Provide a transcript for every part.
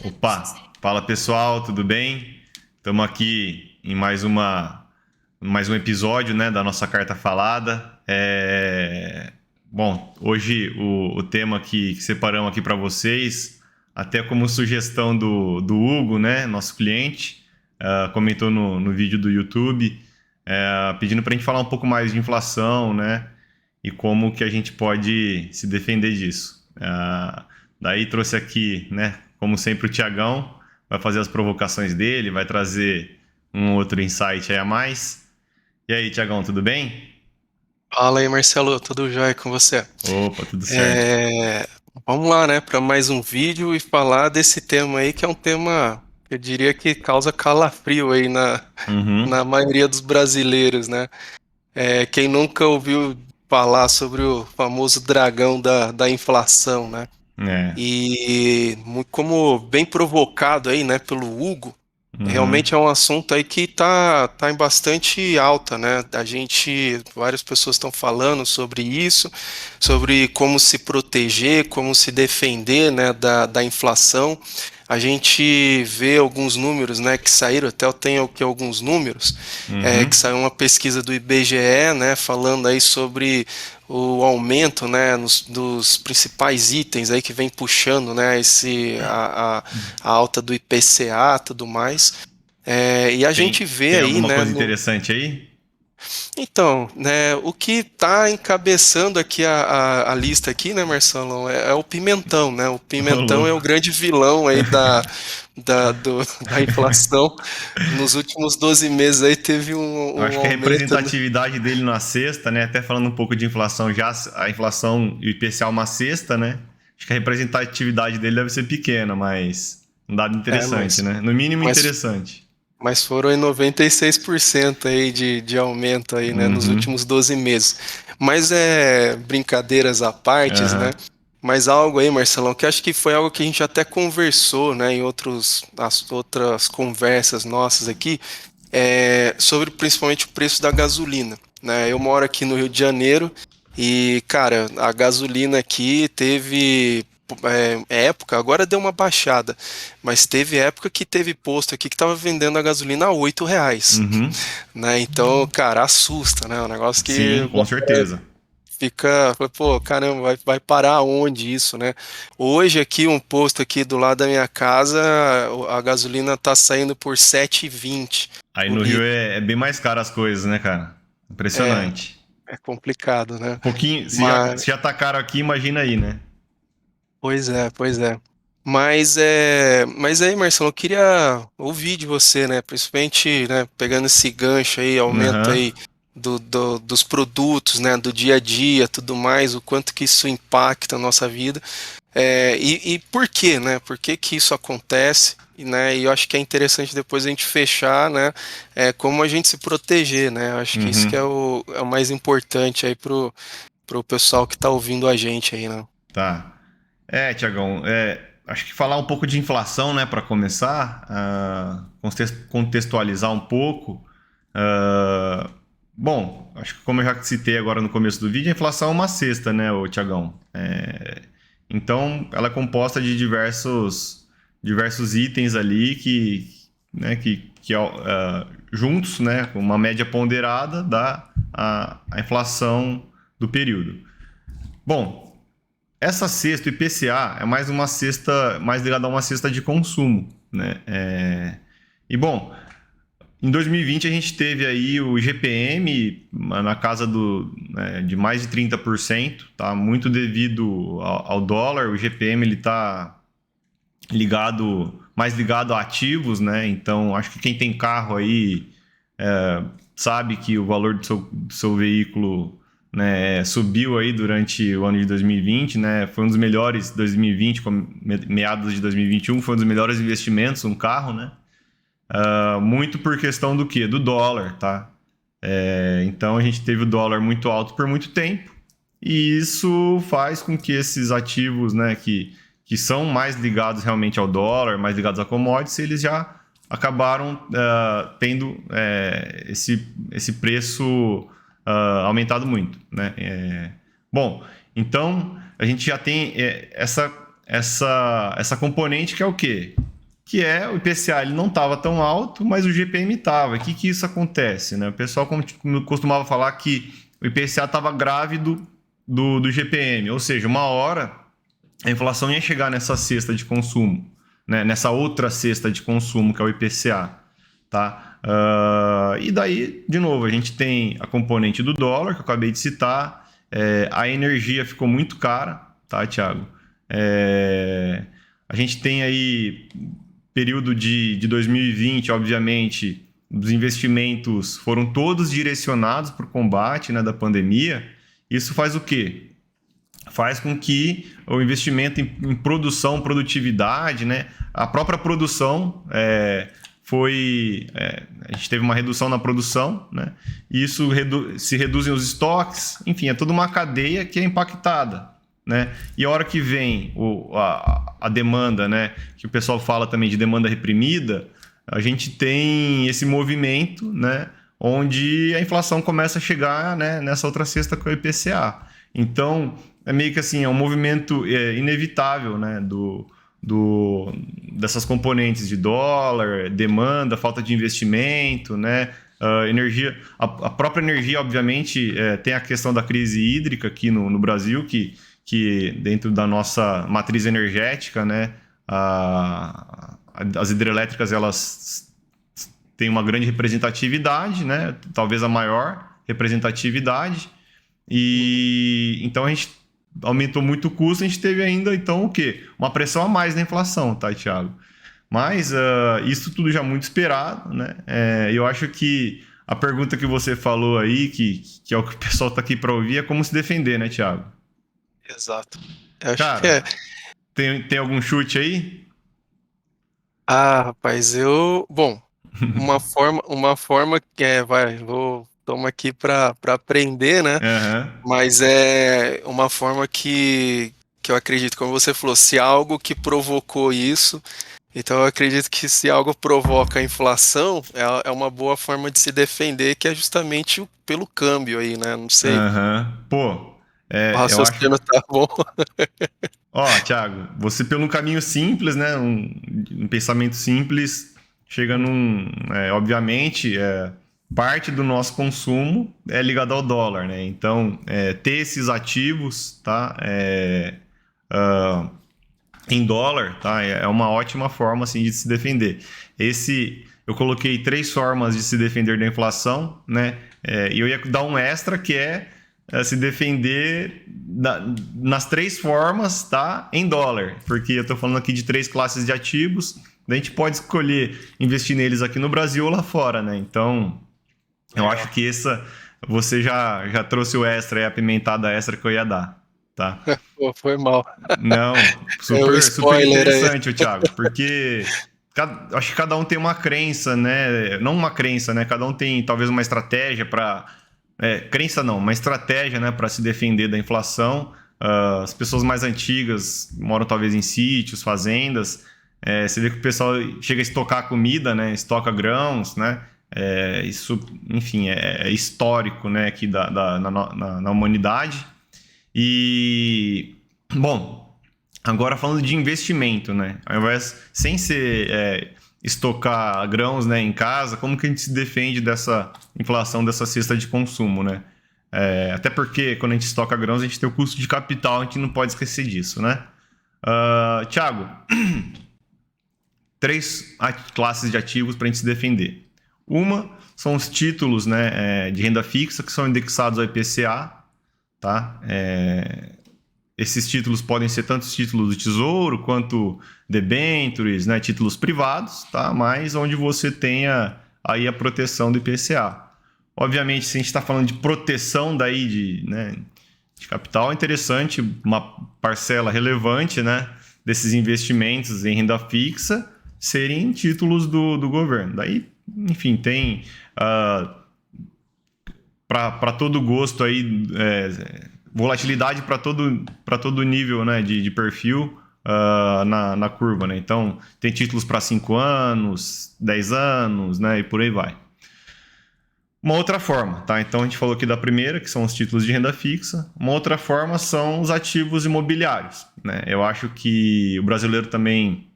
Opa, fala pessoal, tudo bem? Estamos aqui em mais um episódio, né, da nossa carta falada. Bom, hoje o tema que separamos aqui para vocês, até como sugestão do Hugo, né, nosso cliente, comentou no vídeo do YouTube, pedindo para a gente falar um pouco mais de inflação, né, e como que a gente pode se defender disso. Daí trouxe aqui, né, como sempre, o Tiagão vai fazer as provocações dele, vai trazer um outro insight aí a mais. E aí, Tiagão, tudo bem? Fala aí, Marcelo, tudo jóia com você? Opa, tudo certo. É, Vamos lá, né, para mais um vídeo e falar desse tema aí, que é um tema, eu diria que causa calafrio aí na Uhum. maioria dos brasileiros, né? Quem nunca ouviu falar sobre o famoso dragão da inflação, né? É. Como bem provocado aí, né, pelo Hugo, realmente Uhum. é um assunto aí que tá em bastante alta, né? Várias pessoas estão falando sobre isso, sobre como se proteger, como se defender, né, da inflação. A gente vê alguns números, né, que saíram, até eu tenho aqui alguns números, que Uhum. saiu uma pesquisa do IBGE, né, falando aí sobre o aumento, né, dos principais itens aí que vem puxando, né, a alta do IPCA, tudo mais. E a gente vê Tem aí, alguma né, coisa interessante aí? então, né, o que está encabeçando aqui a lista aqui, né, Marcelo, é o pimentão, né? O Ô, pimentão é o louco. grande vilão aí da inflação. Nos últimos 12 meses aí teve Eu um acho que a aumento. representatividade dele na cesta, né? Até falando um pouco de inflação já, a inflação e o IPCA é uma cesta, né? Acho que a representatividade dele deve ser pequena, mas um dado É, interessante, mas, né? No mínimo mas interessante. Mas foram em 96% aí de aumento aí, né, nos Uhum. últimos 12 meses. Mas brincadeiras à partes, né? Aham. Mas algo aí, Marcelão, que acho que foi algo que a gente até conversou, né, em as outras conversas nossas aqui, sobre principalmente o preço da gasolina, né? Eu moro aqui no Rio de Janeiro e, cara, a gasolina aqui teve época, agora deu uma baixada, mas teve época que teve posto aqui que tava vendendo a gasolina a R$ 8, Uhum. né? Então, cara, assusta, né? É um negócio Sim, que com certeza. pô, caramba, vai parar aonde isso, né? Hoje aqui, um posto aqui do lado da minha casa, a gasolina tá saindo por 7,20 Aí o no Rio litro. é bem mais caro as coisas, né, cara? É, Impressionante. é complicado, né? Um pouquinho, Mas, se já tá caro aqui, imagina aí, né? pois é. Mas aí, Marcelo, eu queria ouvir de você, né? Principalmente, né, pegando esse gancho aí, aumento Aham. aí dos produtos, né? Do dia a dia, tudo mais, o quanto que isso impacta a nossa vida. E por quê, né? Por que que isso acontece? E eu acho que é interessante depois a gente fechar, né? Como a gente se proteger, né? Eu acho que isso que é Uhum. o mais importante aí pro pessoal que tá ouvindo a gente aí, né? Tá. Tiagão, acho que falar um pouco de inflação, né, para começar, contextualizar um pouco. ah, Bom, acho que como eu já citei agora no começo do vídeo, a inflação é uma cesta, né, ô Tiagão? Então, ela é composta de diversos itens ali né, juntos, né, com uma média ponderada, dá a inflação do período. Bom, essa cesta, o IPCA, é mais uma cesta, mais ligada a uma cesta de consumo, né? E bom, em 2020 a gente teve aí o GPM na casa de mais de 30%, tá? Muito devido ao dólar. O GPM ele tá mais ligado a ativos, né? Então acho que quem tem carro aí sabe que o valor do seu veículo, né, subiu aí durante o ano de 2020, né? Foi um dos melhores 2020, meados de 2021, foi um dos melhores investimentos um carro, né? Muito por questão do quê? Do dólar, tá? Então a gente teve o dólar muito alto por muito tempo e isso faz com que esses ativos, né, que são mais ligados realmente ao dólar, mais ligados a commodities, eles já acabaram tendo esse preço aumentado muito, né? Bom, então a gente já tem essa componente que é o quê? que é o IPCA ele não estava tão alto, mas o GPM estava. O que isso acontece? Né? O pessoal costumava falar que o IPCA estava grávido do GPM, ou seja, uma hora a inflação ia chegar nessa cesta de consumo, né? Nessa outra cesta de consumo que é o IPCA. Tá? E daí, de novo, a gente tem a componente do dólar, que eu acabei de citar, a energia ficou muito cara, tá, Thiago? A gente tem aí período de 2020, obviamente, os investimentos foram todos direcionados para o combate, né, da pandemia. Isso faz o quê? Faz com que o investimento em produção, produtividade, né, a própria produção a gente teve uma redução na produção, né? E isso se reduzem os estoques, enfim, é toda uma cadeia que é impactada, né? E a hora que vem a demanda, né, que o pessoal fala também de demanda reprimida, a gente tem esse movimento, né, onde a inflação começa a chegar, né, nessa outra cesta que é o IPCA. Então, é meio que assim, é um movimento inevitável, né, dessas componentes de dólar, demanda, falta de investimento, né? Energia, a própria energia, obviamente, tem a questão da crise hídrica aqui no Brasil, que dentro da nossa matriz energética, né, as hidrelétricas elas têm uma grande representatividade, né, talvez a maior representatividade, e então a gente aumentou muito o custo, a gente teve ainda, então, o quê? Uma pressão a mais na inflação, tá, Thiago? Mas isso tudo já muito esperado, né? Eu acho que a pergunta que você falou aí, que é o que o pessoal tá aqui para ouvir, é como se defender, né, Thiago? Exato. Eu acho que Cara, tem algum chute aí? rapaz, bom, uma forma que toma aqui para aprender, né? Aham. Mas é uma forma que eu acredito, como você falou, se algo que provocou isso, então eu acredito que se algo provoca a inflação, é uma boa forma de se defender, que é justamente pelo câmbio aí, né? Não sei, Aham. Pô, o eu acho. raciocínio tá bom. Ó, Thiago, você pelo caminho simples, né? Um pensamento simples, chega obviamente, parte do nosso consumo é ligado ao dólar, né? Então, ter esses ativos, tá? Em dólar, tá? É uma ótima forma, assim, de se defender. Eu coloquei 3 formas de se defender da inflação, né? E eu ia dar um extra que se defender nas 3 formas, tá? Em dólar, porque eu estou falando aqui de 3 classes de ativos, daí a gente pode escolher investir neles aqui no Brasil ou lá fora, né? Então, eu acho que você já trouxe o extra, a pimentada extra que eu ia dar, tá? Pô, foi mal. Não, É o super spoiler aí. interessante, Thiago, porque acho que cada um tem uma crença, né? Não uma crença, né? Cada um tem talvez uma estratégia para. Crença não, uma estratégia, né, para se defender da inflação. As pessoas mais antigas moram talvez em sítios, fazendas. Você vê que o pessoal chega a estocar comida, né? Estoca grãos, né? Isso, enfim, é histórico, né, aqui na humanidade. E, bom, agora falando de investimento, né? Ao invés, sem ser estocar grãos, né, em casa, como que a gente se defende dessa inflação, dessa cesta de consumo, né? Até porque quando a gente estoca grãos, a gente tem o custo de capital, a gente não pode esquecer disso, né? Thiago, 3 classes de ativos para a gente se defender. Uma são os títulos, né, de renda fixa que são indexados ao IPCA, tá? Esses títulos podem ser tanto títulos do Tesouro quanto debêntures, né, títulos privados, tá? Mas onde você tenha aí a proteção do IPCA. Obviamente, se a gente está falando de proteção daí de capital, é interessante, uma parcela relevante, né, desses investimentos em renda fixa serem títulos do governo. Daí, enfim, tem para todo gosto aí, volatilidade para todo nível, né, de perfil na curva, né? Então, tem títulos para 5 anos, 10 anos, né, e por aí vai. Uma outra forma, tá? Então, a gente falou aqui da primeira, que são os títulos de renda fixa. Uma outra forma são os ativos imobiliários, né? Eu acho que o brasileiro também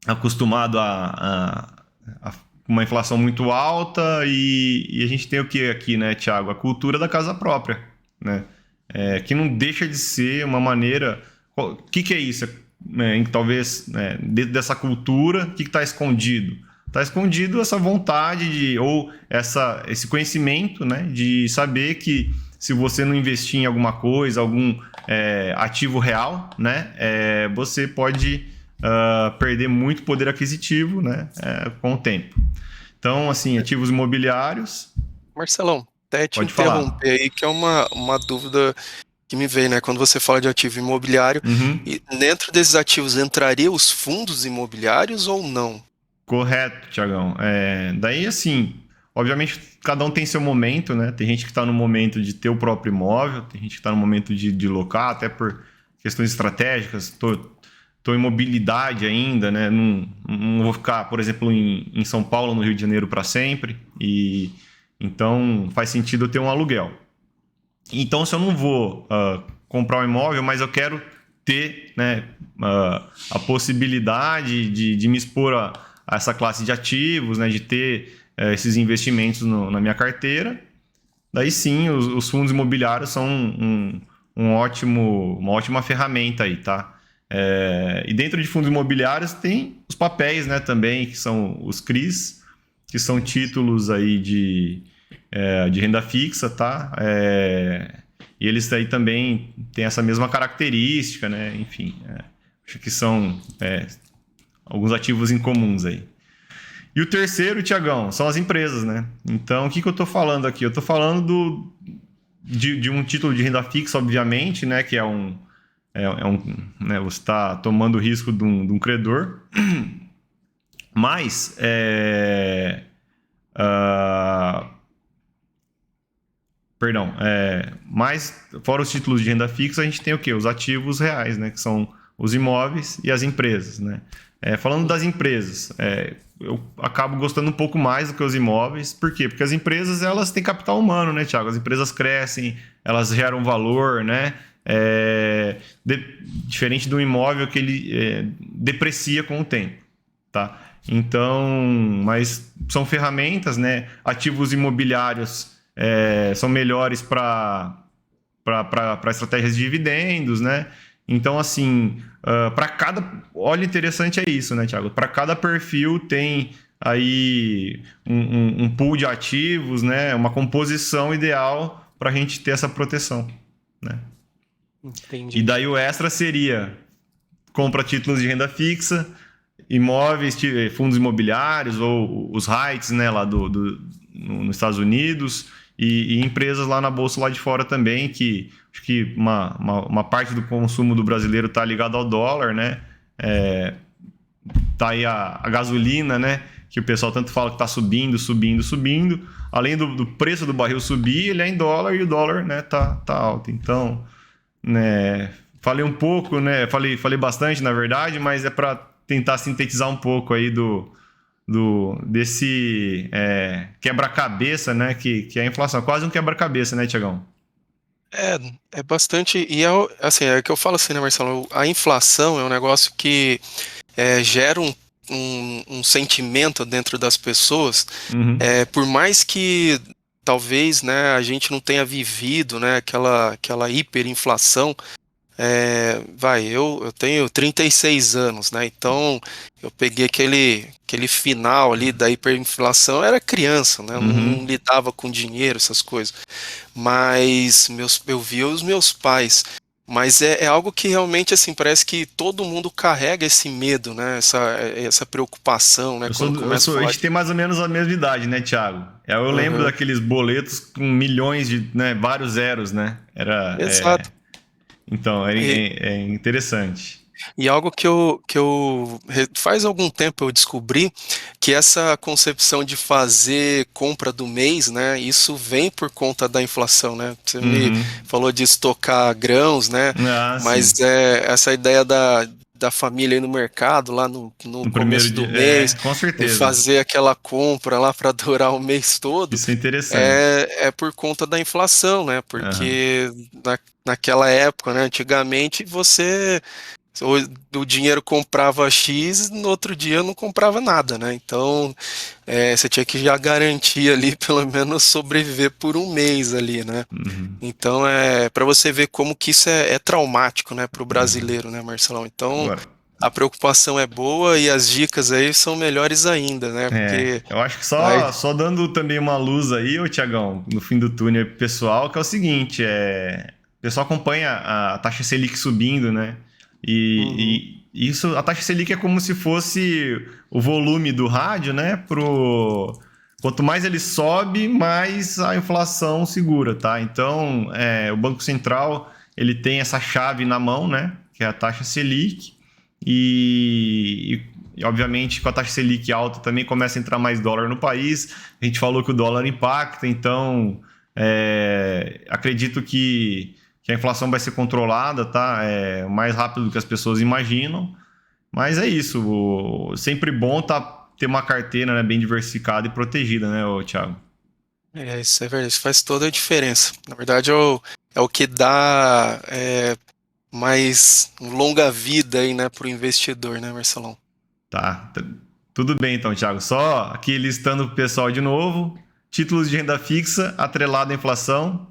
acostumado a uma inflação muito alta e a gente tem o que aqui, né, Thiago? A cultura da casa própria, né? Que não deixa de ser uma maneira... O que é isso? Talvez, né, dentro dessa cultura, o que está escondido? Está escondido essa vontade ou esse conhecimento, né, de saber que se você não investir em alguma coisa, algum ativo real, né, você pode perder muito poder aquisitivo, né, com o tempo. Então, assim, ativos imobiliários... Marcelão, até te Pode falar. interromper aí, que é uma dúvida que me veio, né? Quando você fala de ativo imobiliário, Uhum. e dentro desses ativos entraria os fundos imobiliários ou não? Correto, Tiagão. Daí, assim, obviamente, cada um tem seu momento, né? Tem gente que está no momento de ter o próprio imóvel, tem gente que está no momento de locar, até por questões estratégicas. Tô em mobilidade ainda, né? Não vou ficar, por exemplo, em São Paulo, no Rio de Janeiro, para sempre. E então faz sentido eu ter um aluguel. Então, se eu não vou comprar um imóvel, mas eu quero ter, né, a possibilidade de me expor a essa classe de ativos, né, de ter esses investimentos na minha carteira, daí sim, os fundos imobiliários são uma ótima ferramenta aí, tá? E dentro de fundos imobiliários tem os papéis, né, também, que são os CRIs, que são títulos aí de renda fixa, tá? E eles aí também têm essa mesma característica, né? Enfim, acho que são alguns ativos incomuns aí. E o terceiro, Tiagão, são as empresas, né? Então, o que eu estou falando aqui? Eu estou falando de um título de renda fixa, obviamente, né? Que né, você está tomando o risco de um credor, mas perdão, mas fora os títulos de renda fixa, a gente tem o quê? Os ativos reais, né? Que são os imóveis e as empresas, né? Falando das empresas, eu acabo gostando um pouco mais do que os imóveis. Por quê? Porque as empresas, elas têm capital humano, né, Thiago? As empresas crescem, elas geram valor, né? Diferente do imóvel que ele deprecia com o tempo, tá? Então, mas são ferramentas, né? Ativos imobiliários são melhores para estratégias de dividendos, né? Então, assim, para cada... Olha, interessante é isso, né, Thiago? Para cada perfil tem aí um pool de ativos, né? Uma composição ideal para a gente ter essa proteção, né? E Entendi. daí o extra seria compra títulos de renda fixa, imóveis, fundos imobiliários ou os REITs, né, lá nos Estados Unidos e empresas lá na bolsa lá de fora também, que acho que uma parte do consumo do brasileiro está ligado ao dólar, né? Tá aí a gasolina, né? Que o pessoal tanto fala que está subindo, subindo, subindo. Além do preço do barril subir, ele é em dólar e o dólar, né, tá alto. Então, né, falei um pouco, né? Falei bastante, na verdade, mas é para tentar sintetizar um pouco aí desse quebra-cabeça, né? Que é a inflação. Quase um quebra-cabeça, né, Tiagão? É bastante. E assim, é que eu falo assim, né, Marcelo? A inflação é um negócio que gera um sentimento dentro das pessoas. Uhum. Por mais que talvez, né, a gente não tenha vivido, né, aquela hiperinflação. Eu tenho 36 anos, né? Então eu peguei aquele final ali da hiperinflação, eu era criança, né? Eu não Uhum. lidava com dinheiro, essas coisas. Mas eu via os meus pais. Mas é algo que realmente, assim, parece que todo mundo carrega esse medo, né? Essa preocupação, né? Quando começa a A falar gente de... tem mais ou menos a mesma idade, né, Thiago? Eu lembro Aham. daqueles boletos com milhões de, né, vários zeros, né? Exato. Então, é interessante. E algo faz algum tempo eu descobri que essa concepção de fazer compra do mês, né, isso vem por conta da inflação, né? Você me Uhum. falou de estocar grãos, né? Ah, Mas sim. essa ideia da família ir no mercado lá no No primeiro começo do dia. mês Com e certeza. fazer aquela compra lá para durar o mês todo, Isso é interessante. é por conta da inflação, né? Aham. Porque naquela época, né, antigamente, você o dinheiro comprava X, no outro dia não comprava nada, né? Então, você tinha que já garantir ali, pelo menos sobreviver por um mês ali, né? Uhum, Então, para você ver como que isso é traumático, né, para o uhum. brasileiro, né, Marcelão? Então, Agora, a preocupação é boa e as dicas aí são melhores ainda, né? Porque eu acho que vai. só dando também uma luz aí, ô Tiagão, no fim do túnel aí pro pessoal, que é o seguinte, o pessoal acompanha a taxa Selic subindo, né? Uhum. E isso, a taxa Selic é como se fosse o volume do rádio, né? Quanto mais ele sobe, mais a inflação segura, tá? Então, o Banco Central, ele tem essa chave na mão, né? Que é a taxa Selic. E, obviamente, com a taxa Selic alta também começa a entrar mais dólar no país. A gente falou que o dólar impacta, então acredito que a inflação vai ser controlada, tá? Mais rápido do que as pessoas imaginam. Mas é isso. Sempre bom ter uma carteira, né, bem diversificada e protegida, né, Thiago? Isso é verdade, isso faz toda a diferença. Na verdade, é o que dá mais longa vida aí, né, para o investidor, né, Marcelão? Tá. Tudo bem então, Thiago. Só aqui listando o pessoal de novo. Títulos de renda fixa atrelado à inflação,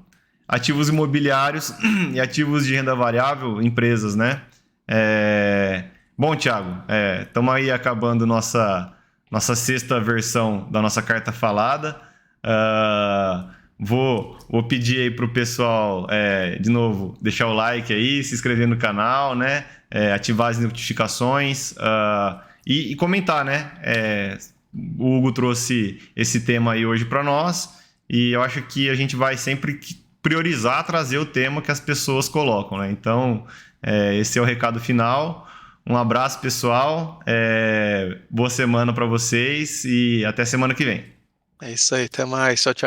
ativos imobiliários e ativos de renda variável, empresas, né? Bom, Thiago, estamos aí acabando nossa sexta versão da nossa carta falada. Vou pedir aí pro pessoal, de novo, deixar o like aí, se inscrever no canal, né? Ativar as notificações e comentar, né? O Hugo trouxe esse tema aí hoje para nós e eu acho que a gente vai sempre priorizar trazer o tema que as pessoas colocam, né? Então, esse é o recado final. Um abraço, pessoal. Boa semana para vocês e até semana que vem. É isso aí, até mais, tchau, tchau.